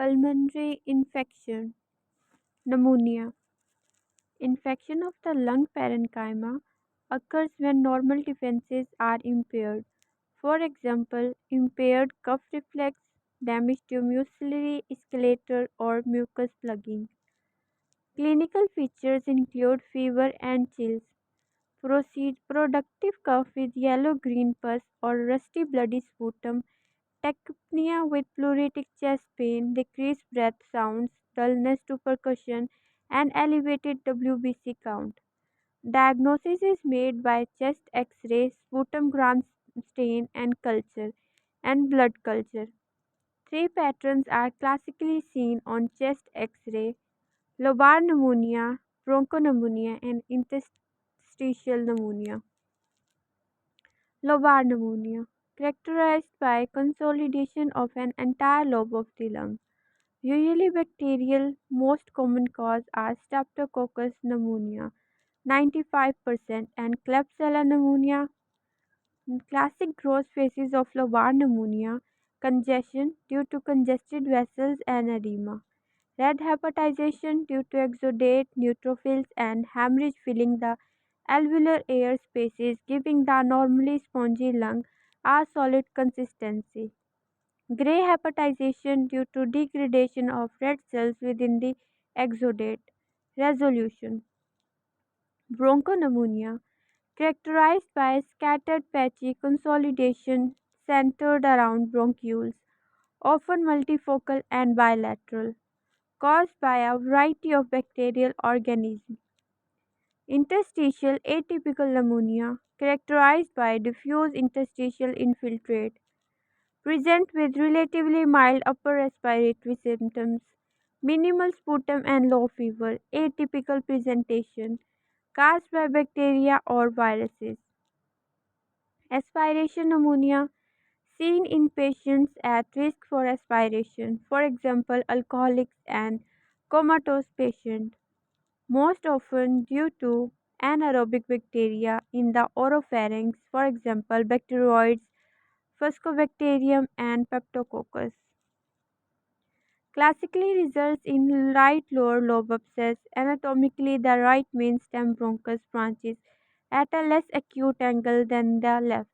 Pulmonary infection, pneumonia. Infection of the lung parenchyma occurs when normal defenses are impaired. For example, impaired cough reflex, damage to mucociliary escalator, or mucus plugging. Clinical features include fever and chills, productive cough with yellow-green pus or rusty bloody sputum, tachypnea with pleuritic chest pain, decreased breath sounds, dullness to percussion, and elevated WBC count. Diagnosis is made by chest X-ray, sputum gram stain and blood culture. Three patterns are classically seen on chest X-ray: lobar pneumonia, bronchopneumonia, and interstitial pneumonia. Lobar pneumonia, characterized by consolidation of an entire lobe of the lung. Usually bacterial, most common cause are Streptococcus pneumonia, 95%, and Klebsiella pneumonia. Classic growth phases of lobar pneumonia: congestion due to congested vessels and edema, red hepatization due to exudate neutrophils and hemorrhage filling the alveolar air spaces, giving the normally spongy lung a solid consistency. Gray hepatization due to degradation of red cells within the exudate. Resolution: bronchopneumonia, characterized by scattered patchy consolidation centered around bronchioles, often multifocal and bilateral, caused by a variety of bacterial organisms. Interstitial atypical pneumonia, characterized by diffuse interstitial infiltrate, present with relatively mild upper respiratory symptoms, minimal sputum and low fever, atypical presentation, caused by bacteria or viruses. Aspiration pneumonia, seen in patients at risk for aspiration, for example, alcoholics and comatose patients, most often due to anaerobic bacteria in the oropharynx, for example, bacteroides, Fusobacterium, and Peptococcus. Classically results in right lower lobe abscess. Anatomically, the right main stem bronchus branches at a less acute angle than the left.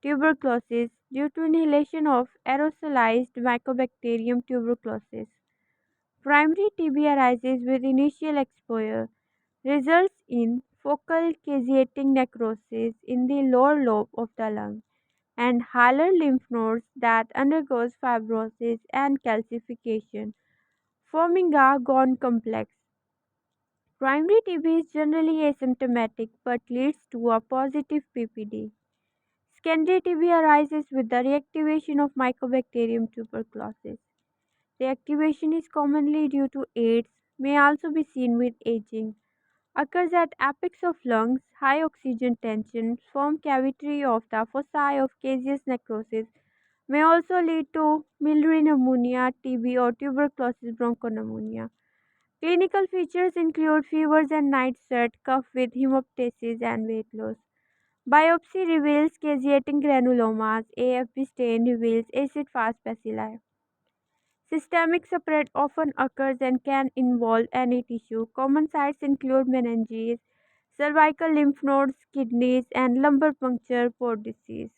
Tuberculosis, due to inhalation of aerosolized Mycobacterium tuberculosis. Primary TB arises with initial exposure, results in focal caseating necrosis in the lower lobe of the lung, and hilar lymph nodes that undergoes fibrosis and calcification, forming a gone complex. Primary TB is generally asymptomatic but leads to a positive PPD. Secondary TB arises with the reactivation of Mycobacterium tuberculosis. Reactivation is commonly due to AIDS, may also be seen with aging, occurs at apex of lungs, high oxygen tension, form cavity of the foci of caseous necrosis, may also lead to miliary pneumonia, TB, or tuberculosis bronchopneumonia. Clinical features include fevers and night sweat, cough with hemoptysis, and weight loss. Biopsy reveals caseating granulomas. AFB stain reveals acid fast bacilli. Systemic spread often occurs and can involve any tissue. Common sites include meninges, cervical lymph nodes, kidneys, and lumbar puncture, port disease.